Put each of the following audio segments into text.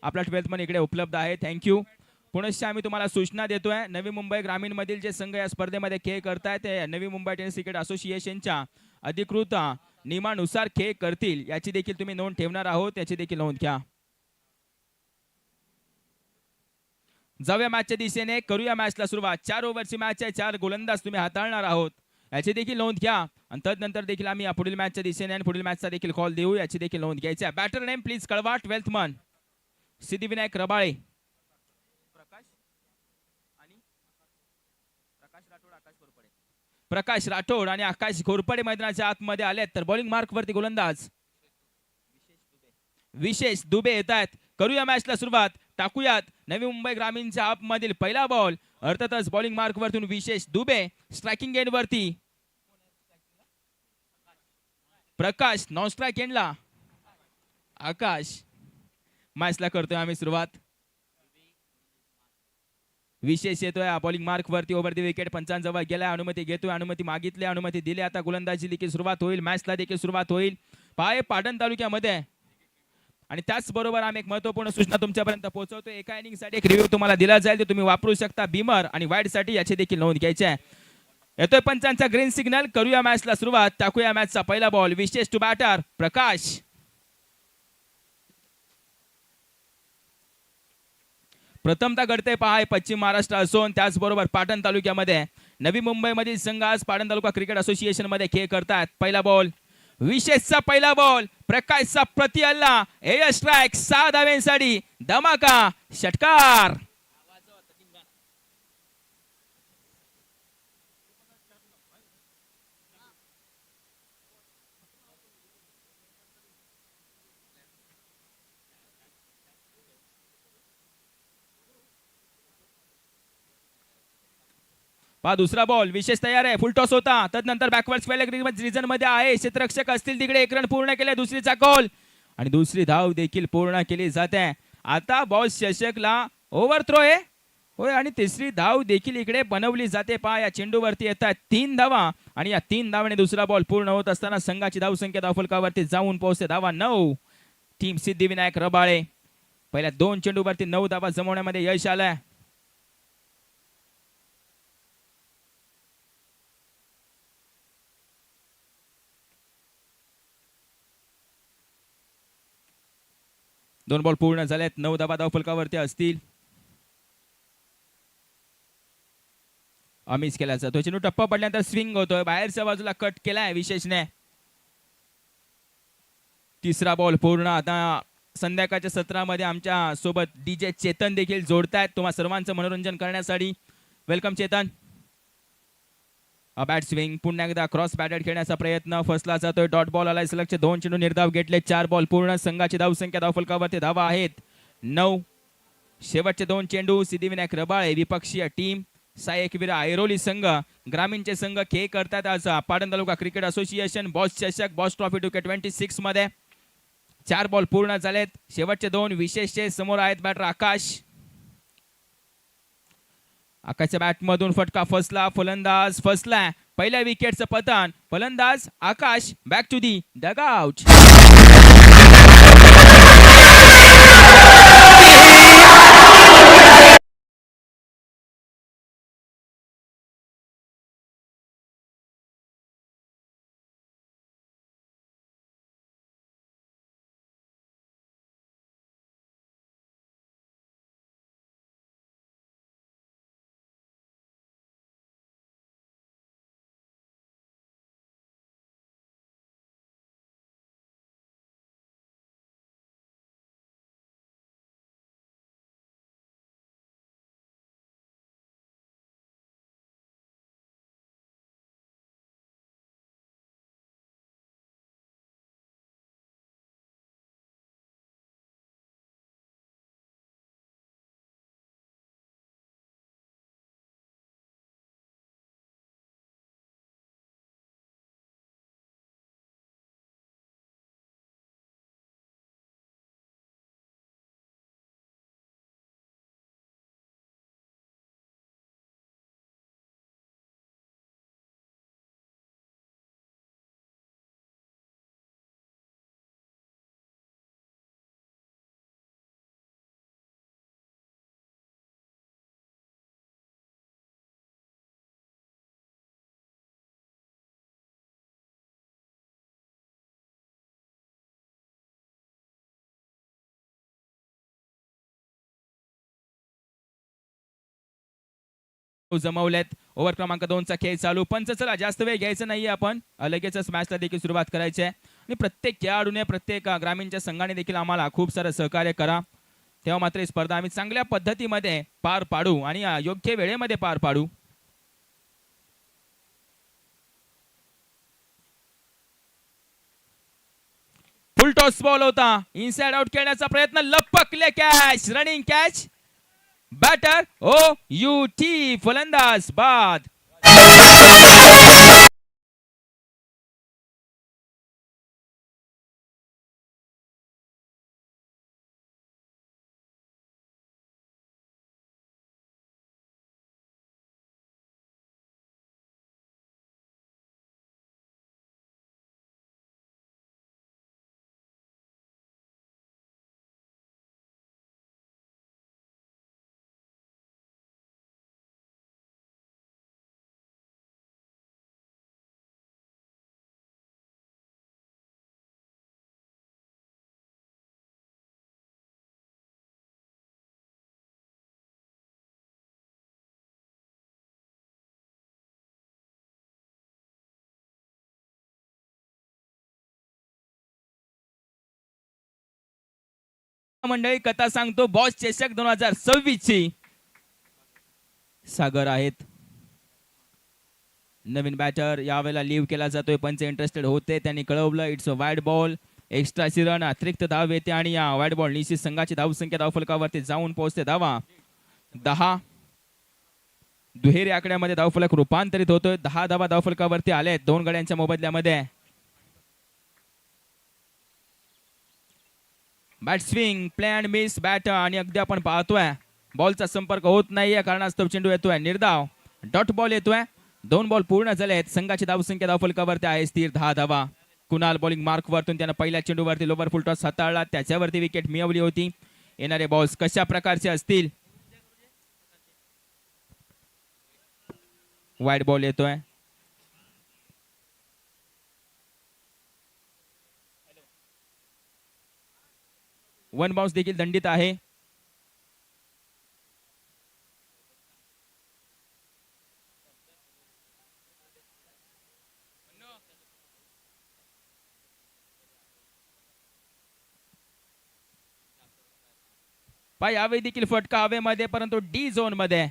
आपला 12th मध्ये इकडे उपलब्ध आहे. थँक्यू. पुनश्च आम्ही तुम्हाला सूचना देतोय, नवी मुंबई ग्रामीण मधील जे संघ या स्पर्धेमध्ये खेळ करतायत ते नवी मुंबई टेनिस क्रिकेट असोसिएशनच्या अधिकृत नियमानुसार खेळ करतील याची देखील तुम्ही नोंद ठेवणार आहोत, याची देखील नोंद घ्या. जाऊया मॅचच्या दिशेने, करूया मॅचला सुरुवात. 4 ओव्हरची मॅच आहे, 4 गोलंदाज तुम्ही हाताळणार आहोत, याची देखील नोंद घ्या. आणि तदनंतर देखील आम्ही पुढील मॅचच्या दिशेने आणि पुढील मॅचचा देखील कॉल देऊ, याची देखील नोंद घ्यायची आहे. बॅटर नेम प्लीज कळवा. 12th मन सिद्धिविनायक रबाळे, प्रकाश राठोड आणि आकाश घोरपडे मैदानाच्या आतमध्ये आलेत. तर बॉलिंग मार्क वरती गोलंदाज विशेष दुबे येत आहेत. करूया मॅचला सुरुवात. टाकूयात नवी मुंबई ग्रामीणच्या आप मधील पहिला बॉल. अर्थातच बॉलिंग मार्क वरतून विशेष दुबे, स्ट्रायकिंग एंड वरती प्रकाश, नॉन स्ट्राइक एंडला आकाश. मॅचला करतोय आम्ही सुरुवात. विशेष येतोय बॉलिंग मार्क वरती, ओव्हर दी विकेट पंचांजवळ गेलाय. अनुमती घेतोय, अनुमती मागितली, अनुमती दिली. आता गोलंदाजी देखील सुरुवात होईल, मॅचला देखील सुरुवात होईल. पाय पाटण तालुक्यामध्ये. आणि त्याचबरोबर आम्ही एक महत्त्वपूर्ण सूचना तुमच्यापर्यंत पोहोचवतो. एका इनिंग साठी एक रिव्ह्यू तुम्हाला दिला जाईल, ते तुम्ही वापरू शकता बीमर आणि वाईड साठी, याची देखील नोंद घ्यायची आहे. येतोय पंचांचा ग्रीन सिग्नल. करूया मॅचला सुरुवात. टाकूया मॅचचा पहिला बॉल. विशेष टू बॅटर प्रकाश. प्रथमतः घडते पहा पश्चिम महाराष्ट्र असून त्याचबरोबर पाटण तालुक्यामध्ये नवी मुंबईमधील संघ आज पाटण तालुका क्रिकेट असोसिएशन मध्ये खेळ करतात. पहिला बॉल विशेषचा पहिला बॉल, प्रकाशचा प्रति हल्ला, एअर स्ट्राइक, 6 धावांसाठी धमाका षटकार. पहा दुसरा बॉल, विशेष तयार आहे, फुल टॉस होता. तदनंतर बॅकवर्ड्स पहिल्या रिजन मध्ये आहे, क्षेत्ररक्षक असतील तिकडे. एक रन पूर्ण केले, दुसरीचा कॉल आणि दुसरी धाव देखील पूर्ण केली जाते. आता बॉस शशकला ओव्हर थ्रो आहे होय, आणि तिसरी धाव देखील इकडे बनवली जाते. पहा या चेंडूवरती येतात 3 धावा आणि या 3 धावाने दुसरा बॉल पूर्ण होत असताना संघाची धावसंख्या धावफलकावरती जाऊन पोहोचते. धावा 9. टीम सिद्धिविनायक रबाळे पहिल्या 2 चेंडूवरती 9 धावा जमवण्यामध्ये यश आलंय. दोन बॉल पूर्ण झालेत, 9 धावा धावफलकावरती असतील. अमिस केला जातो, चेंडू टप्पा पडल्यानंतर स्विंग होतोय, बाहेरच्या बाजूला कट केलाय विशेषने. तिसरा बॉल पूर्ण. आता संध्याकाळच्या सत्रामध्ये आमच्या सोबत डीजे चेतन देखील जोडतायत तुम्हा सर्वांचं मनोरंजन करण्यासाठी. वेलकम चेतन. बॅट स्विंग, पुन्हा एकदा क्रॉस बॅटेड खेळण्याचा प्रयत्न फसला जातोय. डॉट बॉल आलाय, सलगचे 2 चेंडू निर्धाव घेतले. 4 बॉल पूर्ण. संघाची धावसंख्या धावफलकावरती धावा आहेत 9. शेवटचे 2 चेंडू. सिद्धिविनायक रबाळे विपक्षीय टीम सायकवीर ऐरोली संघ ग्रामीणचे संघ खेळ करतात आज पाटण तालुका क्रिकेट असोसिएशन बॉस चषक बॉस ट्रॉफी 2K26 मध्ये. 4 बॉल पूर्ण झालेत, शेवटचे 2 विशेषचे समोर आहेत. बॅटर आकाश. आकाशच्या बॅटमधून फटका फसला, फलंदाज फसला. पहिल्या विकेटचं पतन. फलंदाज Akash back to the dugout. जमवलेत. ओव्हर क्रमांक 2चा खेळ चालू. पंच चला जास्त वेळ घ्यायचा नाहीये, आपण लगेचच मॅचला देखील सुरुवात करायची आहे आणि प्रत्येक खेळाडूने प्रत्येक ग्रामीणच्या संघाने देखील आम्हाला खूप सारं सहकार्य करा. तेव्हा मात्र ही स्पर्धा आम्ही चांगल्या पद्धतीमध्ये पार पाडू आणि योग्य वेळेमध्ये पार पाडू. फुल टॉस बॉल होता, इनसाइड आउट खेळण्याचा प्रयत्न, लपकले catch, running catch. Batter O U T, फलंदाज बाद. मंडळी कथा सांगतो बॉस चषक 2026 ची. सागर आहेत नवीन बॅटर, यावेळेला लीव्ह केला जातोय. पंच इंटरेस्टेड होते, त्यांनी कळवलं इट्स अ वाईड बॉल. एक्स्ट्राची रन, अतिरिक्त धाव येते आणि या वाईड बॉल निश्चित संघाची धावसंख्या धावफलकावरती जाऊन पोहोचते. धावा 10. दुहेरी आकड्यामध्ये धावफलक रूपांतरित होतोय. 10 धावा धावफलकावरती आलेत दोन गड्यांच्या मोबदल्यामध्ये. Bat swing, play and miss bat आणि अगदी आपण पाहतोय बॉलचा संपर्क होत नाहीये, कारणास्तव चेंडू येतोय निर्धाव. डॉट बॉल येतोय. 2 बॉल पूर्ण झालेत. संघाची धावसंख्या धावफलकावरती आहे स्थिर 10 धावा. कुणाल बॉलिंग मार्क वरतून त्यानं पहिल्या चेंडूवरती लोवर फुल टॉस हाताळला, त्याच्यावरती विकेट मिळवली होती. येणारे बॉल्स कशा प्रकारचे असतील. वाईड बॉल येतोय. वन बाउन्स देखील दंडित आहे. पाय यावेळी देखील फटका हवेमध्ये, परंतु डी झोन मध्ये.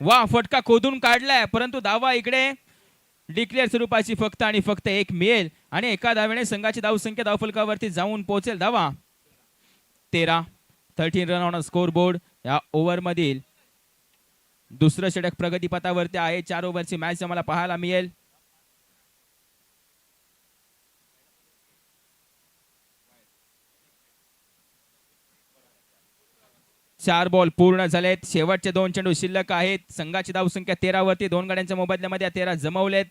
वा, फटका खोदून काढलाय, परंतु धावा इकडे डिक्लेअर स्वरूपाची फक्त आणि फक्त एक मिळेल आणि एका धावेने संघाची धावसंख्या धावफलकावरती जाऊन पोहोचेल. धावा 13. 13 रन ऑन स्कोर बोर्ड. या ओव्हर मधील दुसरं षटक प्रगतीपथावरती आहे. 4 ओव्हरची मॅच आम्हाला पाहायला मिळेल. चार बॉल पूर्ण झालेत. शेवटचे 2 चेंडू शिल्लक आहेत. संघाची धावसंख्या 13 वरती. 2 गड्यांच्या मोबदल्यामध्ये 13 जमवलेत.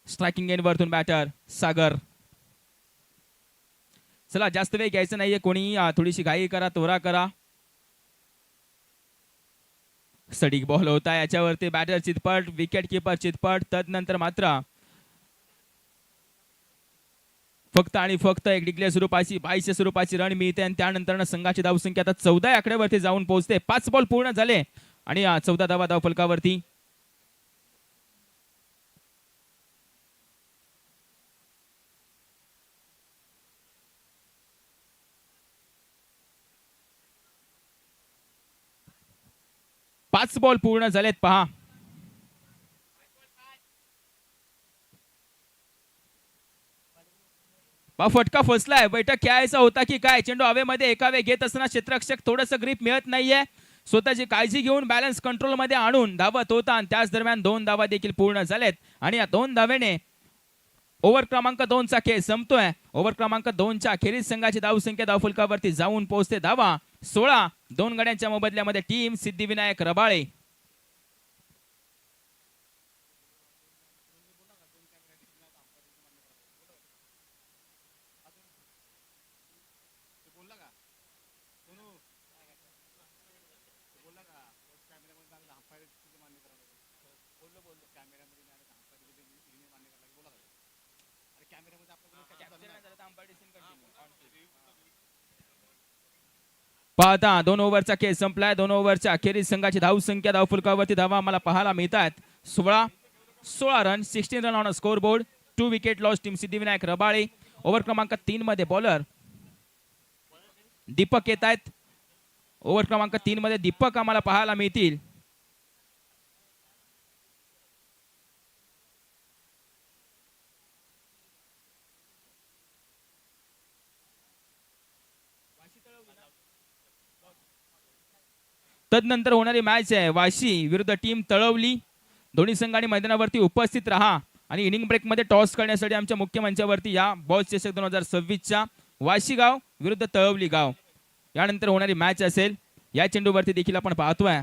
स्ट्रायकिंग एंड वरतून बॅटर सागर. चला जास्त वेळ घ्यायचं नाहीये कोणी, थोडीशी घाई करा, त्वरा करा. सडीक बॉल होता, याच्यावरती बॅटर चितपट, विकेट किपर चितपट. तदनंतर मात्र फक्त आणि फक्त एक डिक्लेअर स्वरूपाची 22 स्वरूपाची रन मिळते आणि त्यानंतर संघाची धावसंख्या आता 14 आकड्यावरती जाऊन पोहोचते. 5 बॉल पूर्ण झाले आणि 14 धावा धावफलकावरती. 5 बॉल पूर्ण झालेत पहा. फटका फसलाय. बैठक खेळायचा होता की काय. चेंडू हवेमध्ये एकावे घेत असताना क्षेत्ररक्षक थोडंसं ग्रीप मिळत नाहीये. स्वतःची काळजी घेऊन बॅलन्स कंट्रोल मध्ये आणून धावत होता आणि त्याच दरम्यान 2 धावा देखील पूर्ण झालेत आणि या 2 धावेने ओव्हर क्रमांक 2 चा खेळ संपतोय. ओव्हर क्रमांक 2 च्या अखेरीस संघाची धावसंख्या धावफलकावरती जाऊन पोहोचते 10. 16 2 गड्यांच्या मोबदल्यामध्ये टीम सिद्धिविनायक रबाळे. पाहता 2 ओव्हरचा खेळ संपलाय. 2 ओव्हरच्या अखेरीस संघाची धावसंख्या धावफलकावरती धावा आम्हाला पाहायला मिळतात 16 run. 16 run on a score board. 2 wicket loss team Siddhivinayak Rabale. Over क्रमांक 3 मध्ये बॉलर दीपक येत आहेत. ओव्हर क्रमांक 3 मध्ये दीपक आम्हाला पाहायला मिळतील. तदनंतर होणारी मॅच आहे वाशी विरुद्ध टीम तळवली. दोन्ही संघांनी मैदानावरती उपस्थित राहा आणि इनिंग ब्रेक मध्ये टॉस करण्यासाठी आमच्या मुख्य मंचावरती या. बॉस चषक 2026च्या वाशी गाव विरुद्ध तळवली गाव यानंतर होणारी मॅच असेल. या चेंडूवरती देखील आपण पाहतोय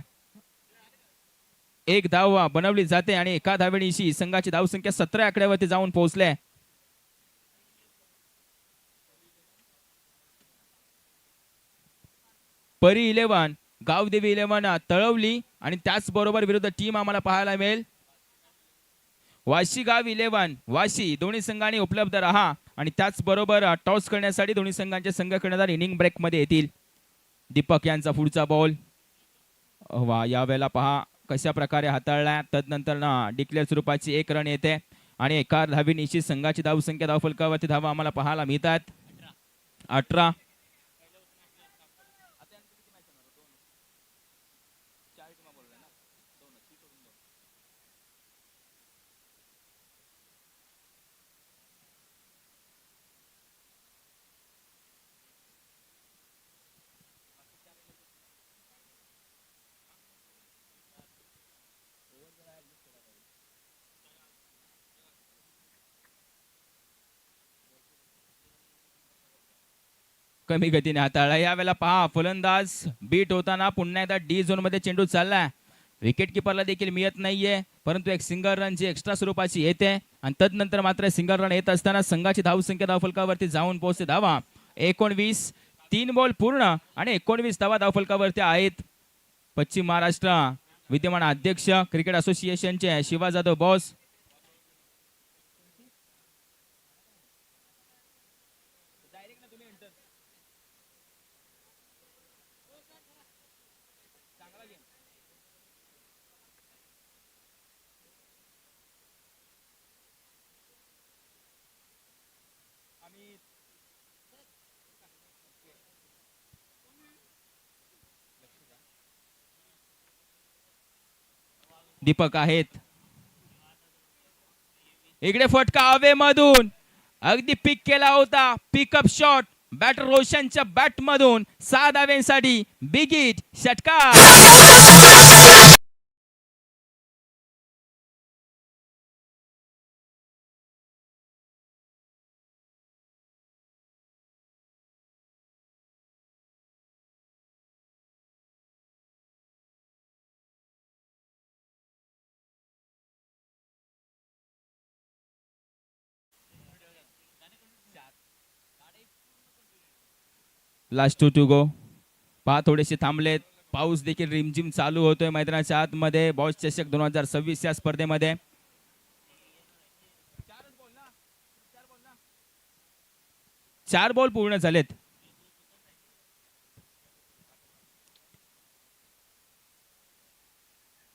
एक धाव बनवली जाते आणि एका धावेनिशी संघाची धावसंख्या 17 आकड्यावरती जाऊन पोहोचले. परी 11 गावदेवी 11 तळवली आणि त्याचबरोबर विरुद्ध टीम आम्हाला पाहायला मिळेल वाशी गाव 11 वाशी. दोन्ही संघांनी उपलब्ध राहा आणि त्याचबरोबर टॉस करण्यासाठी दोन्ही संघांचे संघ कर्णधार इनिंग ब्रेक मध्ये येतील. दीपक यांचा पुढचा बॉल वा यावेळेला पहा कशा प्रकारे हाताळला. तदनंतर ना डिक्लेअर स्वरूपाची 1 रन येते आणि एका धावेनिशी संघाची धावसंख्या धावफलकावरती धावा आम्हाला पाहायला मिळतात 18. कमी गतीने हाताळला. यावेळेला पहा फलंदाज बीट होताना पुन्हा एकदा डी झोन मध्ये चेंडू चाललाय. विकेट किपरला देखील मिळत नाहीये परंतु एक सिंगल रन जी एक्स्ट्रा स्वरूपाची येते आणि तदनंतर मात्र सिंगल रन येत असताना संघाची धावसंख्या धावफलकावरती जाऊन पोहोचते धावा 19. 3 बॉल पूर्ण आणि 19 धावा धावफलकावरती आहेत. पश्चिम महाराष्ट्र विद्यमान अध्यक्ष क्रिकेट असोसिएशनचे शिवा जाधव बॉस. दीपक आहेत. इकडे फटका हवेमधून अगदी पिक केला होता. पिकअप शॉट बॅटर रोशनच्या बॅट मधून 6 धाव्यांसाठी बिग हिट षटकार. Last 2 to go. पहा थोडेसे थांबलेत. पाऊस देखील रिमझिम चालू होतोय मैदानाच्या आतमध्ये बॉस चषक 2026 या स्पर्धेमध्ये. 4 बॉल पूर्ण झालेत.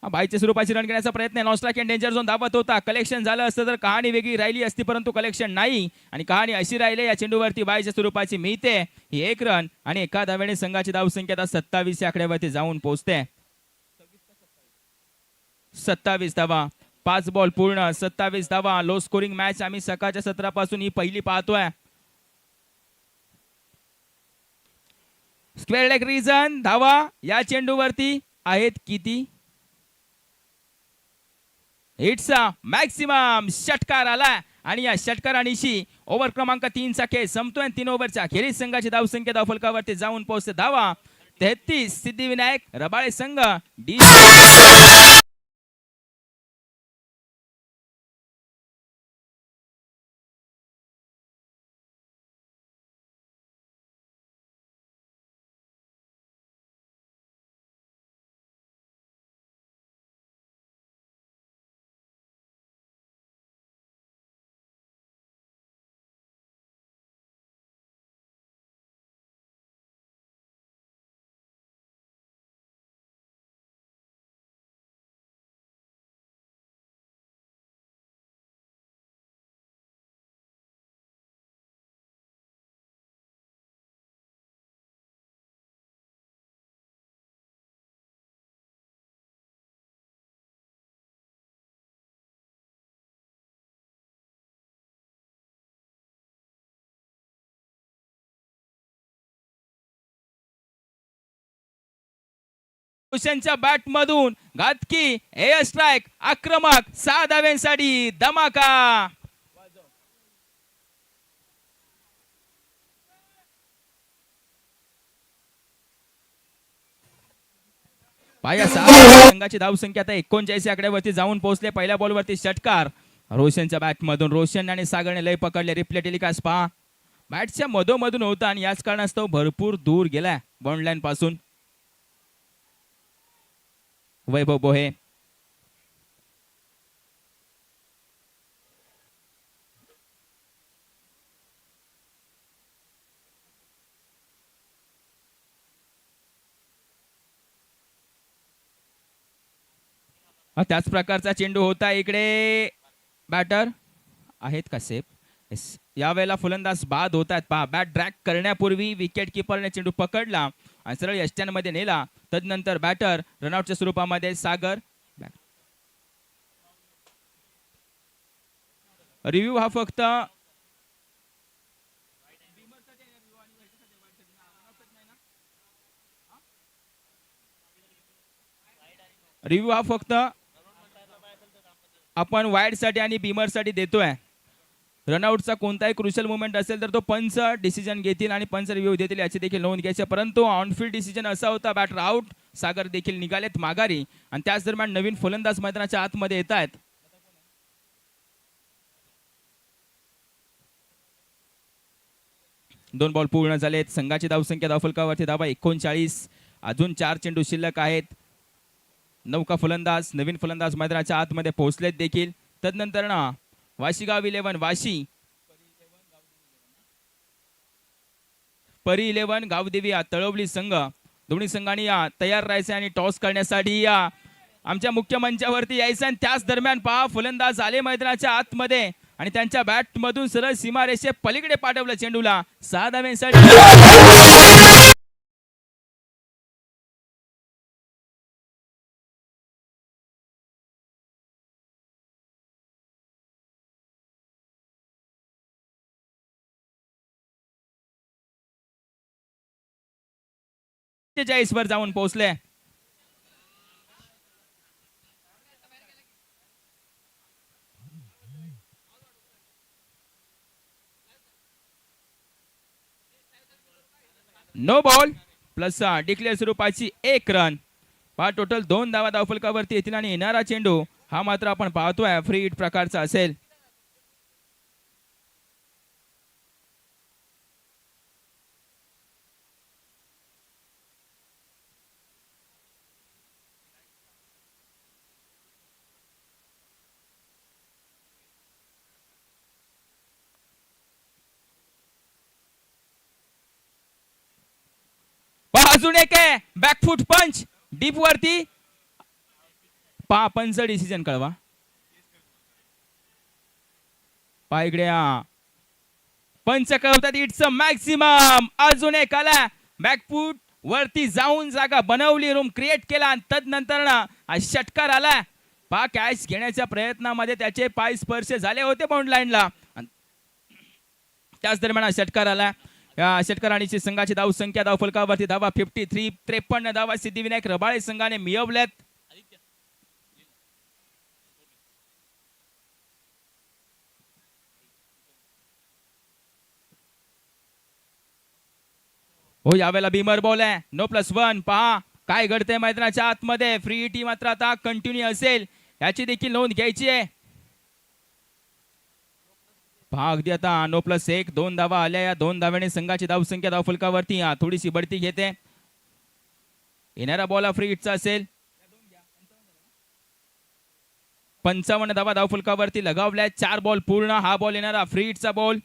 बाईच्या स्वरूपाची रन घेण्याचा प्रयत्न नॉस्ट्राक अँड डेंजर झोन धावत होता. कलेक्शन झालं असतं तर कहाणी वेगळी राहिली असती परंतु कलेक्शन नाही आणि कहाणी अशी राहिली या चेंडूवरती बाईच्या स्वरूपाची मिळते ही 1 रन आणि एका धावेने संघाची धावसंख्या 27 या आकड्यावरती जाऊन पोहोचते. 27 धावा, 5 बॉल पूर्ण, 27 धावा. लो स्कोरिंग मॅच आम्ही सकाळच्या सत्रापासून ही पहिली पाहतोय. स्क्वेअर लेग रिजन धावा या चेंडूवरती आहेत किती? हिट्सचा मॅक्सिमम षटकार आला आणि या षटकारानिशी ओव्हर क्रमांक 3 चा खेळ संपतोय. 3 ओव्हरच्या अखेरीस संघाची धावसंख्या धावफलकावरती जाऊन पोहोचते धावा 33. सिद्धिविनायक रबाळे संघ डी रोशनच्या बॅट मधून घातकी एअर स्ट्राइक आक्रमक 6 धाव्यांसाठी धमाका. पाया 6 संघाची धावसंख्या आता 39 आकड्यावरती जाऊन पोहोचले. पहिल्या बॉलवरती षटकार रोशनच्या बॅट मधून. रोशन आणि सागरने लय पकडले. रिप्ले टेलिकास्ट पहा. बॅटच्या मधोमधून होता आणि याच कारणास्तव भरपूर दूर गेलाय बाउंड लाईन पासून. वैभव बोहे त्याच प्रकारचा चेंडू होता. इकडे बॅटर आहेत का सेफ? यावेळेला फलंदाज बाद होतात. पहा बॅट ड्रॅग करण्यापूर्वी विकेट किपरने चेंडू पकडला आणि सरळ यष्ट्यांमध्ये नेला. तदनंतर बॅटर रनआउटच्या स्वरूपामध्ये सागर. रिव्ह्यू हा फक्त आपण वाईड साठी आणि बीमर साठी देतोय. रनआउटचा कोणताही क्रुशियल मुवमेंट असेल तर तो पंच डिसिजन घेतील आणि पंच रिव्ह्यू देतील याची देखील नोंद घ्यायची. परंतु ऑनफील्ड डिसिजन असा होता बॅटर आउट. सागर देखील निघालेत माघारी आणि त्याच दरम्यान नवीन फलंदाज मैदानाच्या आतमध्ये येत आहेत. दोन बॉल पूर्ण झालेत. संघाची धावसंख्या धावफलकावरती धावा 39. अजून 4 चेंडू शिल्लक आहेत. नौका फलंदाज नवीन फलंदाज मैदानाच्या आतमध्ये पोहोचलेत देखील. तदनंतर ना वाशीगाव 11 वाशी परी 11 गावदेवी तळवली संघ. दोन्ही संघांनी या तयार राहायचे आणि टॉस करण्यासाठी या आमच्या मुख्य मंचावरती यायचं. आणि त्याच दरम्यान पहा फलंदाज आले मैदानाच्या आतमध्ये आणि त्यांच्या बॅट मधून सरळ सीमारेषे पलीकडे पाठवलं चेंडूला 6 धाव्यांसाठी. वर जाऊन पोहोचले. नो बॉल प्लस डिक्लेअर स्वरूपाची 1 रन. पहा टोटल 2 धावा धावफलकावरती येतील आणि येणारा चेंडू हा मात्र आपण पाहतोय फ्री हिट प्रकारचा असेल. अजून एक आहे बॅकफुट पंच डीप वरती. पहा पंच डिसिजन कळवा. पहा इकडे पंच कळवतात इट्स मॅक्सिमम. अजून एक आला बॅकफुट वरती जाऊन जागा बनवली रूम क्रिएट केला आणि तदनंतर ना षटकार आला. कॅच घेण्याच्या प्रयत्नामध्ये त्याचे पाय स्पर्श झाले होते बाउंड लाईनला. त्याच दरम्यान षटकार आला. या षटकार आणि संघाची धाव संख्या धाव फलकावरती धावा 53. 53 धावा सिद्धिविनायक रबाळे संघाने मिळवल्यात. हो यावेळेला बीमर बॉल आहे. नो +1. पहा काय घडतंय मैदानाच्या आतमध्ये. फ्री हिट मात्र आता कंटिन्यू असेल याची देखील नोंद घ्यायची आहे. पहा अगदी आता नो +1. 2 धावा आल्या. या 2 धाव्याने संघाची धाव संख्या धाव फलकावरती थोडीशी बढती घेते. येणारा बॉल फ्री हिटचा असेल. 55 धावा धाव फलकावरती लगावल्या. 4 बॉल पूर्ण. हा बॉल येणारा फ्री हिटचा बॉल.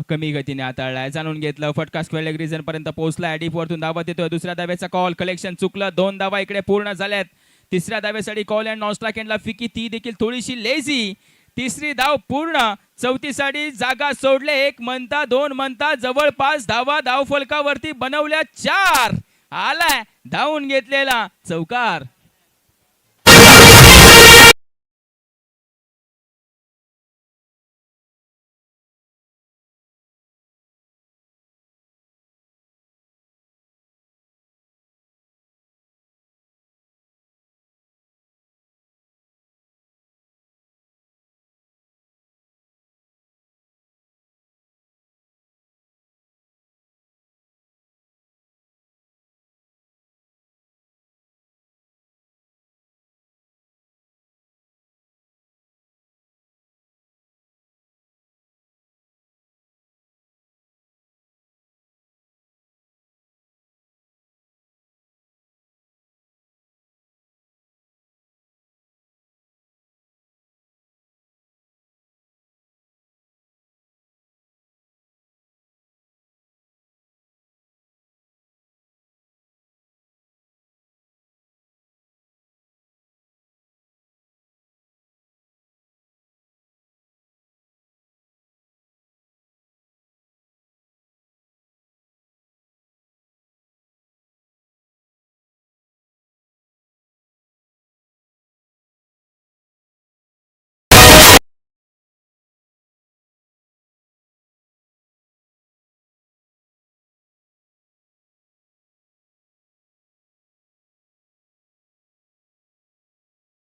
कमी गतीने हाताळलाय. जाणून घेतलं. फटका स्क्वेअर लेग रिजन पर्यंत पोहोचला. डीप वरतून धावत येतोय. दुसऱ्या धाव्याचा कॉल. कलेक्शन चुकलं. 2 धावा इकडे पूर्ण झाल्यात. तिसऱ्या धाव्यासाठी कॉल अँड नॉन स्ट्राइक एंडला फिकी. ती देखील थोडीशी लेझी. तिसरी धाव पूर्ण. चौथीसाठी जागा सोडले. 1 म्हणता 2 म्हणता जवळपास धावा धाव फलकावरती बनवल्या. 4 आलाय धावून घेतलेला चौकार.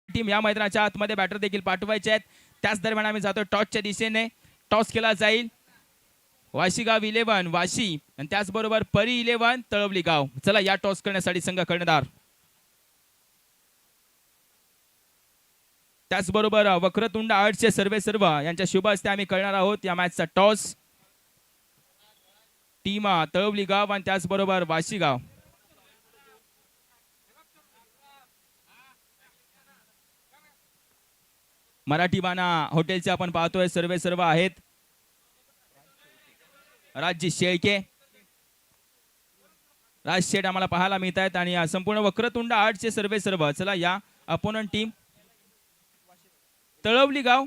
टीम या मैदानाच्या आतमध्ये बॅटर देखील पाठवायचे आहेत. त्याच दरम्यान आम्ही जातो टॉसच्या दिशेने. टॉस केला जाईल. वाशीगाव 11 वाशी आणि त्याचबरोबर परी 11 तळवली गाव. चला या टॉस करण्यासाठी संघ कर्णधार. त्याचबरोबर वक्रतुंड आर्ट्सचे सर्व यांच्या शुभ हस्ते आम्ही करणार आहोत या मॅचचा टॉस. टीम तळवली गाव आणि त्याचबरोबर वाशी गाव. मराठी बाणा हॉटेलचे आपण पाहतोय सर्व आहेत. राज शेळके, राज शेठ आम्हाला पाहायला मिळत आहेत आणि संपूर्ण वक्रतुंड आर्टचे सर्व. चला या अपोनंट टीम तळवली गाव.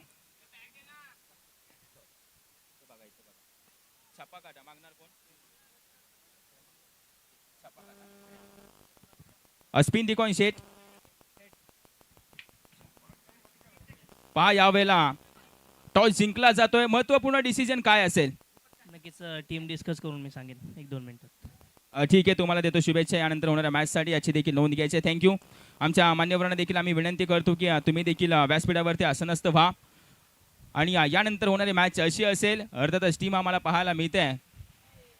स्पिन दिकॉन शेठ. पहा यावेळेला टॉस जिंकला जातोय. महत्वपूर्ण डिसिजन काय असेल? नक्कीच टीम डिस्कस करून मी सांगेन 1-2 मिनिटात. ठीक आहे, तुम्हाला देतो शुभेच्छा यानंतर होणाऱ्या मॅचसाठी. याची देखील नोंद घ्यायची. थँक्यू. आमच्या मान्यवरांना देखील आम्ही विनंती करतो की तुम्ही देखील व्यासपीठावरती आसनस्थ व्हा. आणि यानंतर होणारी मॅच अशी असेल. अर्थातच टीम आम्हाला पाहायला मिळते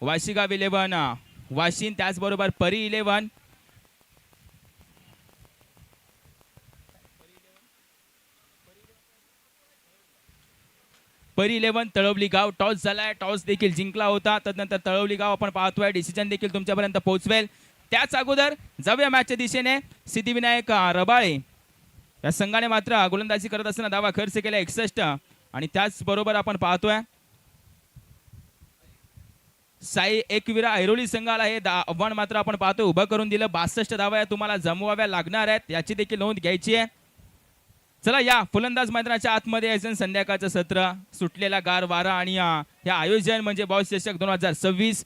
वाशीगाव 11 वाशीन त्याचबरोबर परी 11. परी 11 तळवली गाव. टॉस झालाय. टॉस देखील जिंकला होता. तदनंतर तळवली गाव आपण पाहतोय डिसिजन देखील तुमच्यापर्यंत पोहोचवेल. त्याच अगोदर जाऊया मॅचच्या दिशेने. सिद्धिविनायक रबाळे या संघाने मात्र गोलंदाजी करत असताना धावा खर्च केला 61. आणि त्याचबरोबर आपण पाहतोय साई एकविरा ऐरोली संघाला हे आव्हान मात्र आपण पाहतोय उभं करून दिलं. 62 धावा तुम्हाला जमवाव्या लागणार आहेत. याची देखील नोंद घ्यायची आहे. चला या फलंदाज मैदानाच्या आतमध्ये यायचं. संध्याकाळचं सत्र, सुटलेला गार वारा आणि हे आयोजन म्हणजे बॉस चषक 2026.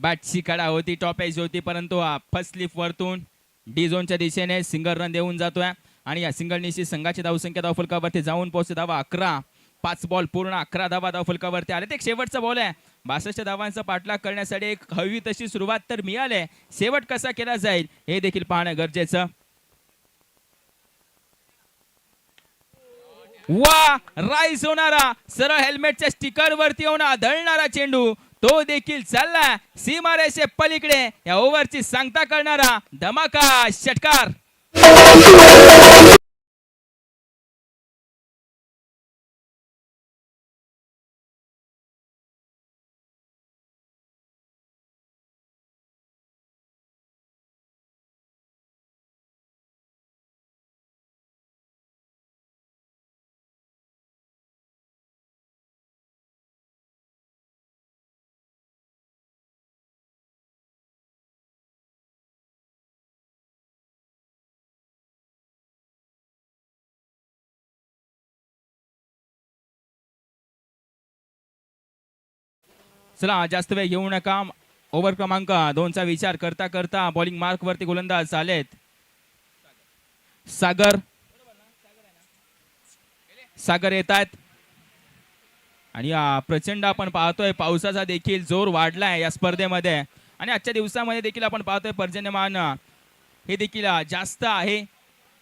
बॅटची कडा होती, टॉप एज होती, परंतु फर्स्ट स्लिप वरतून डी झोनच्या दिशेने सिंगल रन देऊन जातोय आणि या सिंगल निशी संघाची धावसंख्या धावफलकावरती जाऊन पोहोचते. धावा 11, 5 बॉल पूर्ण 11 धावा धावफलकावरती आले. एक शेवटचा बॉल आहे. 62 धावांचा पाठलाग करण्यासाठी एक हवी तशी सुरुवात तर मिळाली, शेवट कसा केला जाईल हे देखील पाहणं गरजेचं. वा, राईस होणारा सरळ हेल्मेटच्या स्टिकर वरती होऊन आदळणारा चेंडू तो देखील चालला सीमारेषे पलीकडे. या ओव्हरची सांगता करणारा धमाका षटकार. चला जास्त वेळ घेऊ नका. ओव्हर क्रमांक 2चा विचार करता करता बॉलिंग मार्क वरती गोलंदाज आलेत. सागर येत आहेत आणि प्रचंड आपण पाहतोय पावसाचा देखील जोर वाढलाय या स्पर्धेमध्ये आणि आजच्या दिवसामध्ये देखील आपण पाहतोय पर्जन्यमान हे देखील जास्त आहे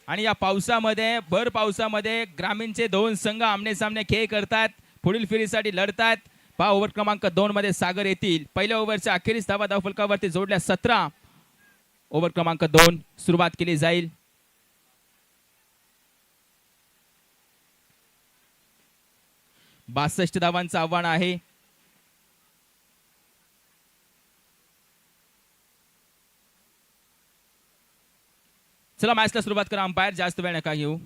आणि या पावसामध्ये भर पावसामध्ये ग्रामीणचे 2 संघ आमने सामने खेळ करतात, पुढील फेरीसाठी लढतात. पहा ओव्हर क्रमांक 2 मध्ये सागर येतील. पहिल्या ओव्हरच्या अखेरीस धावा धावफलकावरती जोडल्या 17. ओव्हर क्रमांक 2 सुरुवात केली जाईल. बासष्ट धावांचं आव्हान आहे. चला मॅचला सुरुवात करा. अंपायर जास्त वेळ नका घेऊ.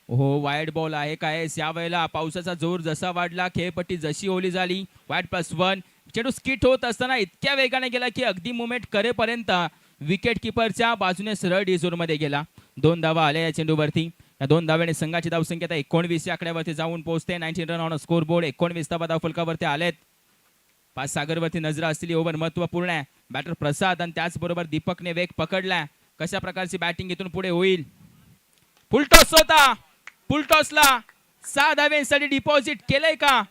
हो, वाईड बॉल आहे काय यावेळेला. पावसाचा जोर जसा वाढला, खेळपट्टी जशी ओली झाली, वाईड +1 चेंडू स्किट होत असताना इतक्या वेगाने गेला की अगदी मुवमेंट करेपर्यंत विकेट किपरच्या बाजूने सरळ डी झोन मध्ये गेला. 2 धावा आल्या या चेंडूवरती. या 2 धाव्याने संघाची धावसंख्या 19 या आकड्यावरती जाऊन पोहोचते. 19 रन ऑन स्कोर बोर्ड. 19 धावा धावफलकावरती आलेत. 5 सागरवरती नजर असलेली ओव्हर महत्वपूर्ण आहे. बॅटर प्रसाद आणि त्याचबरोबर दीपकने वेग पकडला. कशा प्रकारची बॅटिंग इथून पुढे होईल. फुलटॉस होता, फुलटॉसला 6 धाव्यांसाठी डिपॉझिट केलंय का.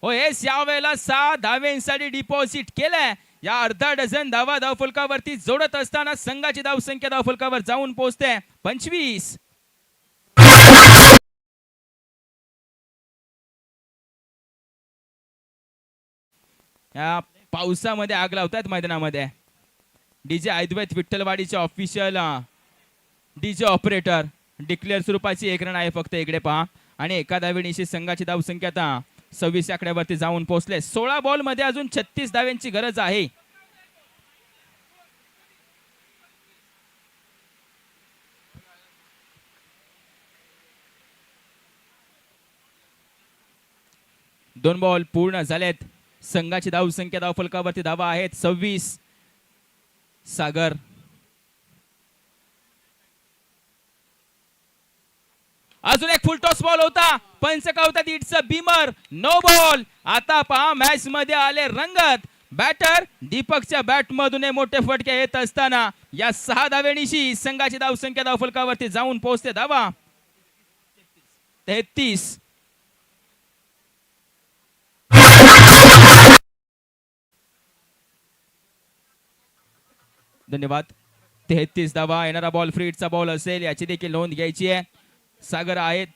हो येस, यावेळेला 6 धाव्यांसाठी डिपॉझिट केलंय. या अर्धा डझन धावा धावफलकावरती जोडत असताना संघाची धावसंख्या धावफलकावर जाऊन पोहोचते 25. या पावसामध्ये आग लावतात मैदानामध्ये. डीजे अद्वैत विठ्ठलवाडीचे ऑफिशियल डीजे ऑपरेटर. डिक्लेअर स्वरूपाची 1 रन आहे फक्त. इकडे पहा आणि एका धावेनिशी संघाची धावसंख्या आता 26 आकड्यावरती जाऊन पोहोचले. 16 बॉल मध्ये अजून 36 धाव्यांची गरज आहे. दोन बॉल पूर्ण झालेत. संघाची धावसंख्या धावफलकावरती धावा आहेत 26. सागर अजून एक फुलटॉस बॉल होता, पंच कावतात it's a beamer. No ball. आता पहा मॅच मध्ये आले रंगत. बॅटर दीपकच्या बॅट मधून मोठे फटके येत असताना या 6 धावेनिशी संघाची धावसंख्या धावफलकावरती जाऊन पोहोचते. धावा 33. धन्यवाद. 33 धावा. येणारा बॉल फ्रीडचा बॉल असेल याची देखील नोंद घ्यायची आहे. सागर आहेत,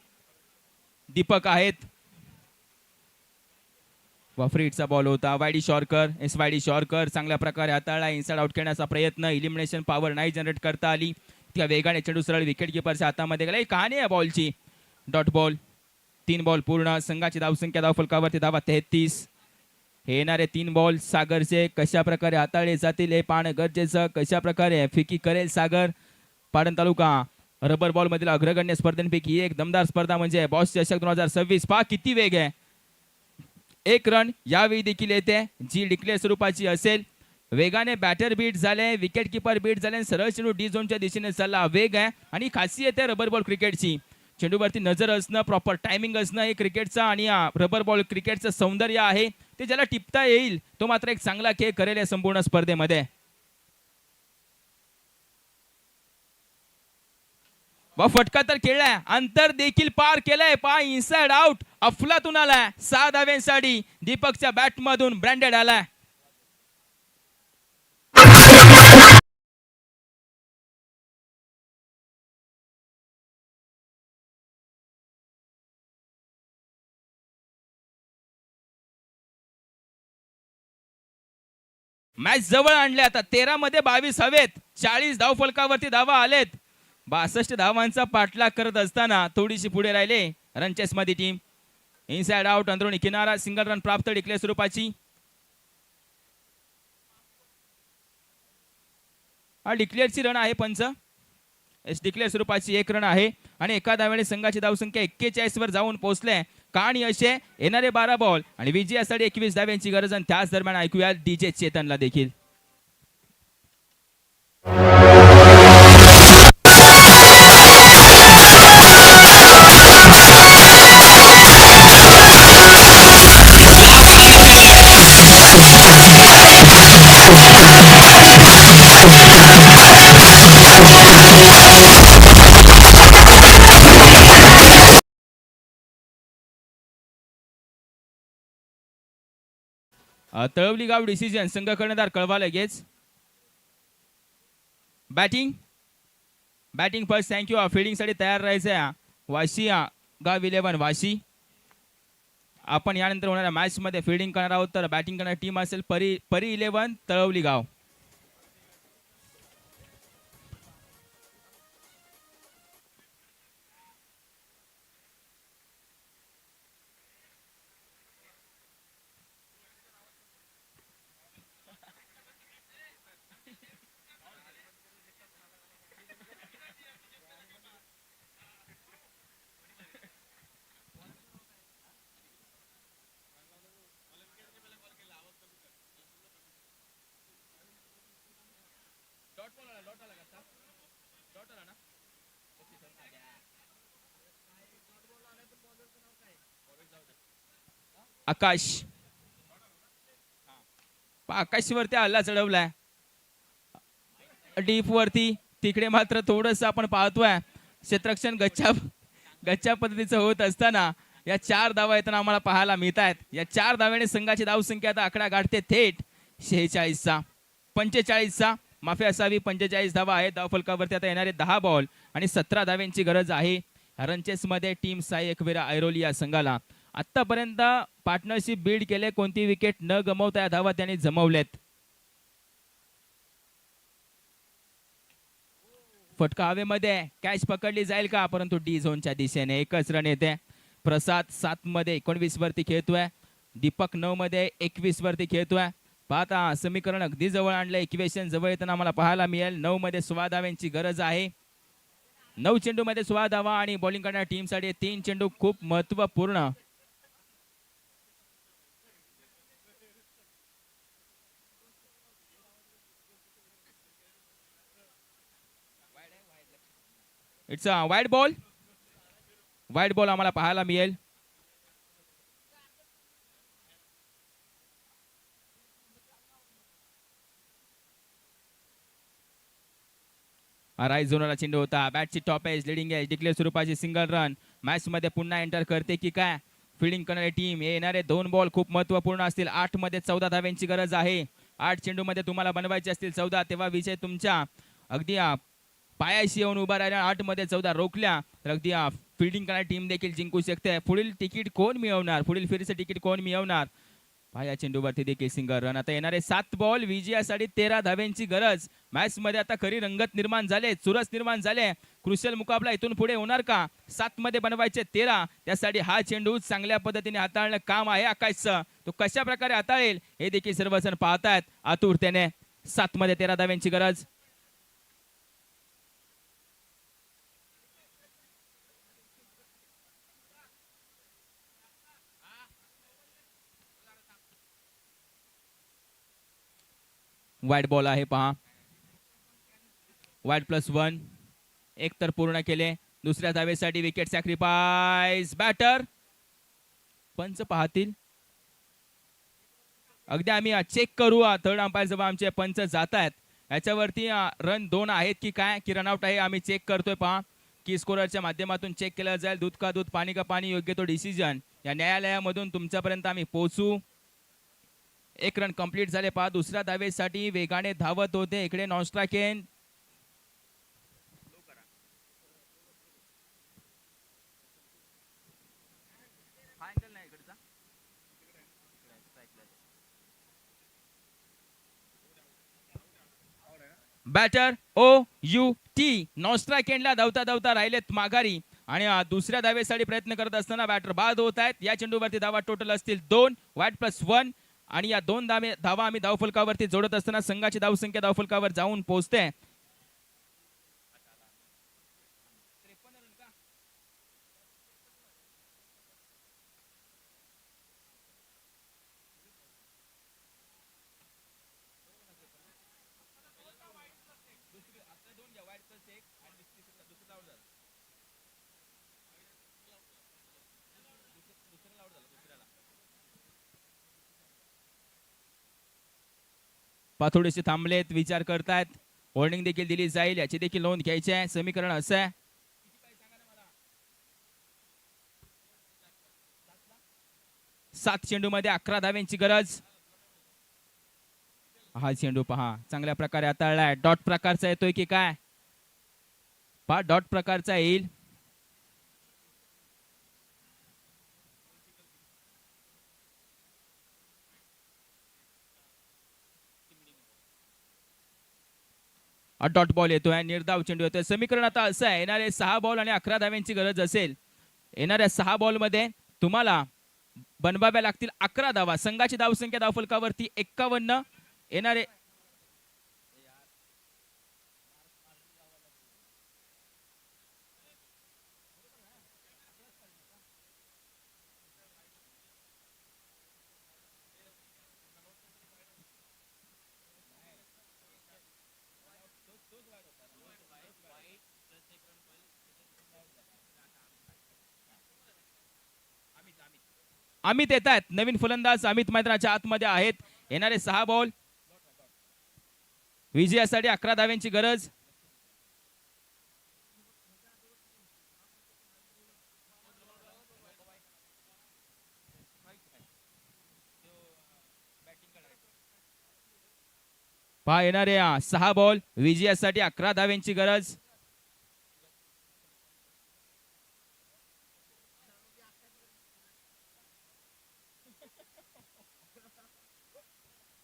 दीपक आहेत. फ्रीडचा बॉल होता. वायडी शॉर्कर. वायडी शॉर्कर चांगल्या प्रकारे हाताळला. इनसाइड आउट करण्याचा प्रयत्न. इलिमिनेशन पॉवर नाही जनरेट करता आली. त्या वेगाने चेंडू सरळ विकेट किपरच्या हातामध्ये गेला. कहाणी आहे बॉलची. Dot ball. 3 बॉल पूर्ण. संघाची धावसंख्या धावफलकावरती धावा 33. हे येणारे 3 बॉल सागरचे कशा प्रकारे हाताळले जातील हे पाहणं गरजेचं. कशा प्रकारे फिकी करेल सागर. पाटण तालुका रबर बॉल मधील अग्रगण्य स्पर्धेपैकी एक दमदार स्पर्धा म्हणजे बॉस चषक 2026. पहा किती वेग आहे. 1 रन यावेळी देखील येते जी डिक्लेअर स्वरूपाची असेल. वेगाने बॅटर बीट झाले, विकेट किपर बीट झाले, सरळ चेंडू डी झोनच्या दिशेने चालला. वेग आहे आणि खासियत आहे रबर बॉल क्रिकेटची. चेंडूवरती नजर असणं, प्रॉपर टायमिंग असणं हे क्रिकेटचा आणि रबर बॉल क्रिकेटचं सौंदर्य आहे. ते ज्याला टिपता येईल तो मात्र एक चांगला खेळ करेल या संपूर्ण स्पर्धेमध्ये. व फटका तर खेळलाय, अंतर देखील पार केलंय. पा इनसाइड आउट अफलातून आलाय. 6 धाव्यांसाठी दीपकच्या बॅट मधून ब्रँडेड आलाय. मॅच जवळ आणले. आता 13 मध्ये 22 हवेत. 40 धाव फलकावरती धावा आलेत. 62 धावांचा पाठलाग करत असताना थोडीशी पुढे राहिले रनचेस मध्ये टीम. इनसाइड आउट अंदरुणी किनारा, सिंगल रन प्राप्त डिक्लेअर स्वरूपाची. हा डिक्लेअरची रन आहे पंच. डिक्लेअर स्वरूपाची 1 रन आहे आणि एका धावेने संघाची धावसंख्या 41 वर जाऊन पोहोचले. कहाणी असे येणारे 12 बॉल आणि विजयासाठी 21 धाव्यांची गरज. आणि त्याच दरम्यान ऐकूया डीजे चेतनला देखील. तळवली गाव डिसिजन संघ कर्णधार कळवा लगेच. Batting first. थँक्यू. फिल्डिंग साठी तयार राहायचं. वाशी गाव 11 वाशी. आपण यानंतर होणाऱ्या मॅच मध्ये फिल्डिंग करणार आहोत. तर बॅटिंग करणारी टीम असेल परी 11 तळवली गाव. आकाश आकाशवरती हल्ला चढवलाय डीप वरती. तिकडे मात्र थोडस आपण पाहतोय क्षेत्ररक्षण गच्च्या पद्धतीचं होत असताना या 4 धावा येताना आम्हाला पाहायला मिळत आहेत. या 4 धाव्याने संघाची धावसंख्या आता आकडा गाठते थेट 45चा माफी असावी. 45 धावा आहेत. धाव फलकावरती आता येणारे 10 बॉल आणि 17 धाव्यांची गरज आहे. रनचेस मध्ये टीम साई एकविरा ऐरोली या संघाला. आतापर्यंत पार्टनरशिप बिल्ड केले. कोणती विकेट न गमवता या धावा त्यांनी जमवलेत. फटका हवेमध्ये. कॅच पकडली जाईल का? परंतु डी झोनच्या दिशेने 1च रन येते. प्रसाद 7 मध्ये 19 वरती खेळतोय. दीपक 9 मध्ये 21 वरती खेळतोय. पाहता समीकरण अगदी जवळ आणलं. इक्वेशन जवळ येताना आम्हाला पाहायला मिळेल. 9 मध्ये 16 धाव्यांची गरज आहे. 9 चेंडू मध्ये 16 धावा आणि बॉलिंग करणाऱ्या टीम साठी 3 चेंडू खूप महत्वपूर्ण. इट्स अ वाईड बॉल आम्हाला पाहायला मिळेल. राईट झोनला चेंडू होता. बॅटची top edge leading edge declare स्वरूपाची सिंगल रन. मॅच मध्ये पुन्हा एंटर करते की काय फिल्डिंग करणारी टीम. येणारे 2 बॉल खूप महत्वपूर्ण असतील. 8 मध्ये 14 धाव्यांची गरज आहे. 8 चेंडू मध्ये तुम्हाला बनवायचे असतील 14. तेव्हा विजय तुमच्या अगदी पायाशी येऊन उभा राहिला. 8 मध्ये 14 रोखल्या तर अगदी फिल्डिंग करणारी टीम देखील जिंकू शकते. पुढील तिकीट कोण मिळवणार? पुढील फेरीचं तिकीट कोण मिळवणार? पाया चेंडूवरती देखील सिंगल रन. आता येणारे 7 बॉल विजयासाठी 13 धाव्यांची गरज. मॅच मध्ये आता खरी रंगत निर्माण झाले. चुरस निर्माण झाले. क्रुशियल मुकाबला इथून पुढे होणार का? 7 मध्ये बनवायचे 13. त्यासाठी हा चेंडू चांगल्या पद्धतीने हाताळणं काम आहे आकाशचं. तो कशा प्रकारे हाताळेल हे देखील सर्वजण पाहतायत आतुरतेने. 7 मध्ये 13 धाव्यांची गरज. वाईड बॉल आहे पहा. वाईड +1 एक तर पूर्ण केले. दुसऱ्या धावेसाठी विकेट सॅक्रिफाईस. बॅटर पंच पाहतील. अगदी आम्ही चेक करू थर्ड अंपायर जवळ आमचे पंच जात आहेत याच्यावरती रन 2 आहेत की काय की रनआउट आहे आम्ही चेक करतोय. पहा की स्कोररच्या माध्यमातून चेक केलं जाईल. दूध का दूध पाणी का पाणी योग्य तो डिसिजन या न्यायालयामधून तुमच्यापर्यंत आम्ही पोहोचू. 1 रन कंप्लीट झाले. पहा दुसऱ्या धावेसाठी वेगाने धावत होते इकडे non strike. Batter OUT non strike एंडला धावता धावता राहिलेत माघारी आणि दुसऱ्या धावेसाठी प्रयत्न करत असताना बॅटर बाद होत आहेत. या चेंडूवरती धावा टोटल असतील 2 वाईट +1 आणि या 2 धावा आम्ही धावफलकावरती जोडत असताना संघाची धावसंख्या धावफलकावर जाऊन पोहोचते. थोडेसे थांबलेत विचार करतायत. वॉर्निंग देखील दिली जाईल याची देखील नोंद घ्यायची आहे. समीकरण असं आहे 7 चेंडूमध्ये 11 धाव्यांची गरज. हा चेंडू पहा चांगल्या प्रकारे हाताळलाय. डॉट प्रकारचा येतोय की काय पहा डॉट प्रकारचा येईल. डॉट बॉल येतोय निर्धाव चेंडू येतोय. समीकरण आता असं आहे येणारे 6 बॉल आणि 11 धाव्यांची गरज असेल. येणाऱ्या 6 बॉल मध्ये तुम्हाला बनवाव्या लागतील 11 धावा. संघाची धावसंख्या धावफलकावरती 51. येणारे अमित येत आहेत. नवीन फलंदाज अमित मैदानाच्या आतमध्ये आहेत. येणारे 6 बॉल विजयासाठी 11 धाव्यांची गरज. पहा येणारे 6 बॉल विजयासाठी 11 धाव्यांची गरज.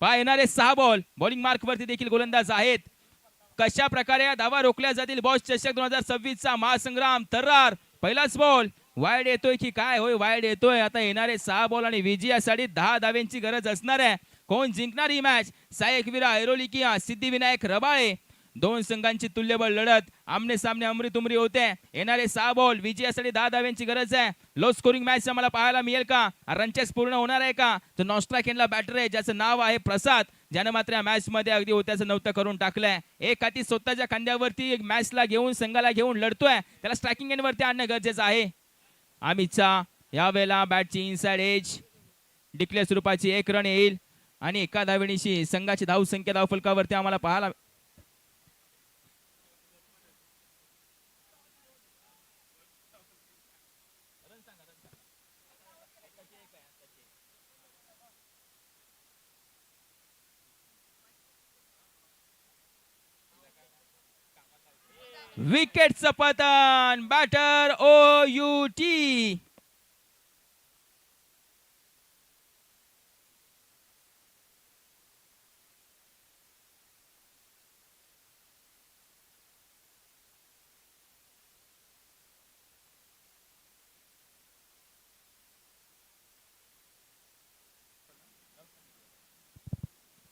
पहा येणारे 6 बॉल बॉलिंग मार्क वरती देखील गोलंदाज आहेत. कशा प्रकारे या धावा रोखल्या जातील. बॉस चषक 2026 चा महासंग्राम थर्रार. पहिलाच बॉल वाईड येतोय की काय होय वाईड येतोय. आता येणारे 6 बॉल आणि विजयासाठी 10 धाव्यांची गरज असणार आहे. कोण जिंकणार ही मॅच. सायकवीरा ऐरोली की सिद्धिविनायक रबाळे. 2 संघांची तुल्यबळ लढत आमने सामने अमृतुमरी होते. येणारे 6 बॉल विजयासाठी 10 धाव्यांची गरज आहे. लो स्कोरिंग मॅच आम्हाला पाहायला मिळेल का. रनचेस पूर्ण होणार आहे का. तो नॉन स्ट्राइक एंडला बॅटर आहे ज्याचं नाव आहे प्रसाद ज्यानं मात्र या मॅच मध्ये अगदी होत्याचं नव्हतं करून टाकलंय. एक हाती स्वतःच्या खांद्यावरती मॅचला घेऊन संघाला घेऊन लढतोय. त्याला स्ट्रायकिंग एंड वरती आणणं गरजेचं आहे. अमितचा यावेळेला बॅटची इनसाइड एज डिक्लेअर स्वरूपाची 1 रन येईल आणि एका धावेनीशी संघाची धावसंख्या धावफलकावरती आम्हाला पाहायला विकेटचं पतन. Batter OUT.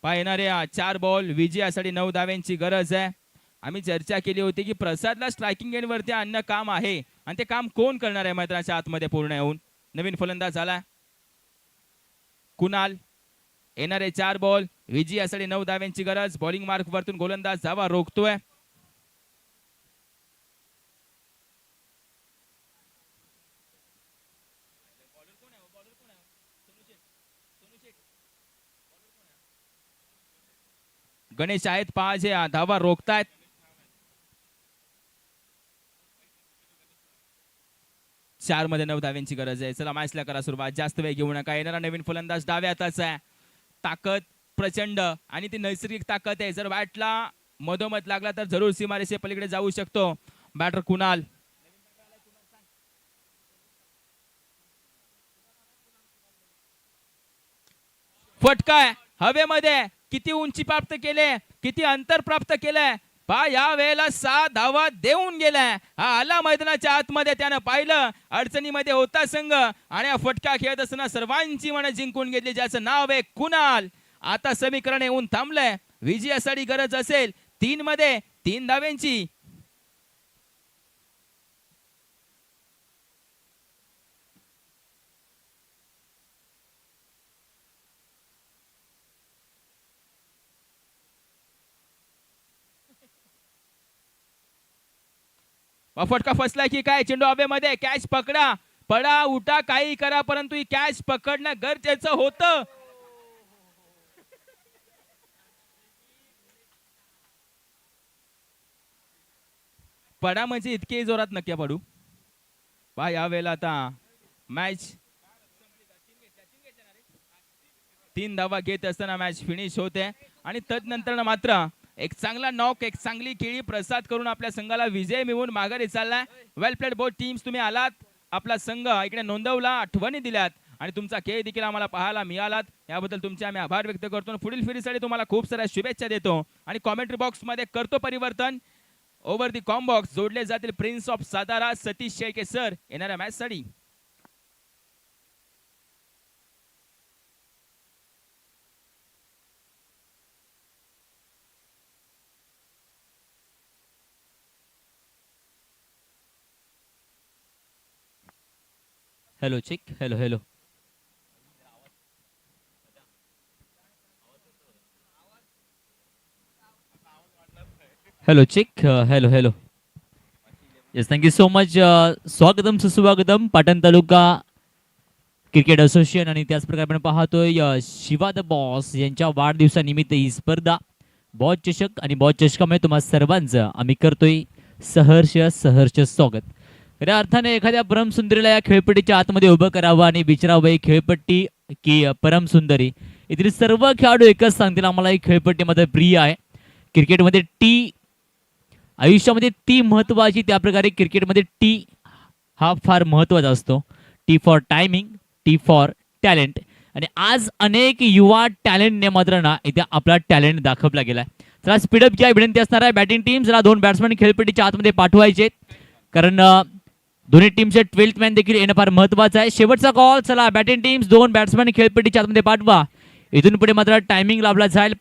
येणाऱ्या 4 बॉल विजयासाठी 9 धाव्यांची गरज आहे. आम्ही चर्चा केली होती की प्रसादला स्ट्रायकिंग एंड वरती आणणं काम आहे आणि ते काम कोण करणार आहे मैदानाच्या आतमध्ये पूर्ण येऊन. नवीन फलंदाज झाला कुणाल. येणारे 4 बॉल विजयासाठी 9 धाव्यांची गरज. बॉलिंग मार्क वरतून गोलंदाज धावा रोखतोय. गणेश आहेत पहा जे धावा रोखतायत. चार मध्ये 9 धाव्यांची गरज आहे. चला मॅचला करा सुरुवात. जास्त वेळ घेऊ नका. येणारा नवीन फलंदाज डाव्या हाताचा आहे. ताकद प्रचंड आणि ती नैसर्गिक ताकद आहे. जर बॅटला मधोमध लागला तर जरूर सीमारेषे पलीकडे जाऊ शकतो. बॅटर कुणाल. फटकाय हवेमध्ये. किती उंची प्राप्त केले, किती अंतर प्राप्त केलंय पहा. या वेळेला 6 धावा देऊन गेलाय. हा आला मैदानाच्या आतमध्ये. त्यानं पाहिलं अडचणीमध्ये होता संघ आणि हा फटका खेळत असताना सर्वांची मनं जिंकून घेतली. ज्याचं नाव आहे कुणाल. आता समीकरण येऊन थांबलंय. विजयासाठी गरज असेल 3 मध्ये 3 धाव्यांची. फटका फसला की काय. चेंडू हवेमध्ये. कॅच पकडा, पडा उठा काही करा, परंतु ही कॅच पकडणं गरजेचं होतं. पडा म्हणजे इतके जोरात नक्की पडू पहा. या वेळेला आता मॅच 3 धावा घेत असताना मॅच फिनिश होते आणि तदनंतर मात्र एक चांगला नॉक, एक चांगली केळी प्रसाद करून आपल्या संघाला विजय मिळवून माघारी चाललाय. वेल प्लेड बोथ टीम्स. तुम्ही आलात, आपला संघ इकडे नोंदवला, आठवणी दिल्यात आणि तुमचा खेळ देखील आम्हाला पाहायला मिळालात. याबद्दल तुमचे आम्ही आभार व्यक्त करतो. पुढील फेरीसाठी तुम्हाला खूप साऱ्या शुभेच्छा देतो आणि कॉमेंट्री बॉक्स मध्ये करतो परिवर्तन. ओव्हर दी कॉम्बॉक्स जोडले जातील prince of Satara Satish Shelke sir येणाऱ्या मॅच साठी. हेलो चिक. Hello hello. हेलो चिक. Hello hello. Yes, thank you so much. स्वागतम सुस्वागतम. पाटण तालुका क्रिकेट असोसिएशन आणि त्याचप्रकारे आपण पाहतोय शिवा द बॉस यांच्या वाढदिवसानिमित्त ही स्पर्धा बॉस चषक आणि बॉस चषकामध्ये तुम्हा सर्वांचं आम्ही करतोय सहर्ष सहर्ष स्वागत. खऱ्या अर्थाने एखाद्या परमसुंदरीला या खेळपट्टीच्या आतमध्ये उभं करावं आणि विचारावं ही खेळपट्टी की परमसुंदरी. इथले सर्व खेळाडू एकच सांगतील आम्हाला ही खेळपट्टीमध्ये प्रिय आहे. क्रिकेटमध्ये टी आयुष्यामध्ये ती महत्वाची, त्याप्रकारे क्रिकेटमध्ये टी हा फार महत्वाचा असतो. T for timing, T for talent. आणि आज अनेक युवा टॅलेंटने मात्र ना इथे आपला टॅलेंट दाखवला गेलाय. चला स्पीडअप घ्या. विनंती असणार आहे बॅटिंग टीम जरा 2 बॅट्समॅन खेळपट्टीच्या आतमध्ये पाठवायचे, कारण दोन्ही टीमचे 12th मॅन देखील येणं फार महत्वाचं आहे. शेवटचा कॉल. चला बॅटिंग टीम्स 2 बॅट्समॅन खेळपट्टीच्या आतमध्ये पाठवा. इथून पुढे मात्र टायमिंग लावला जाईल.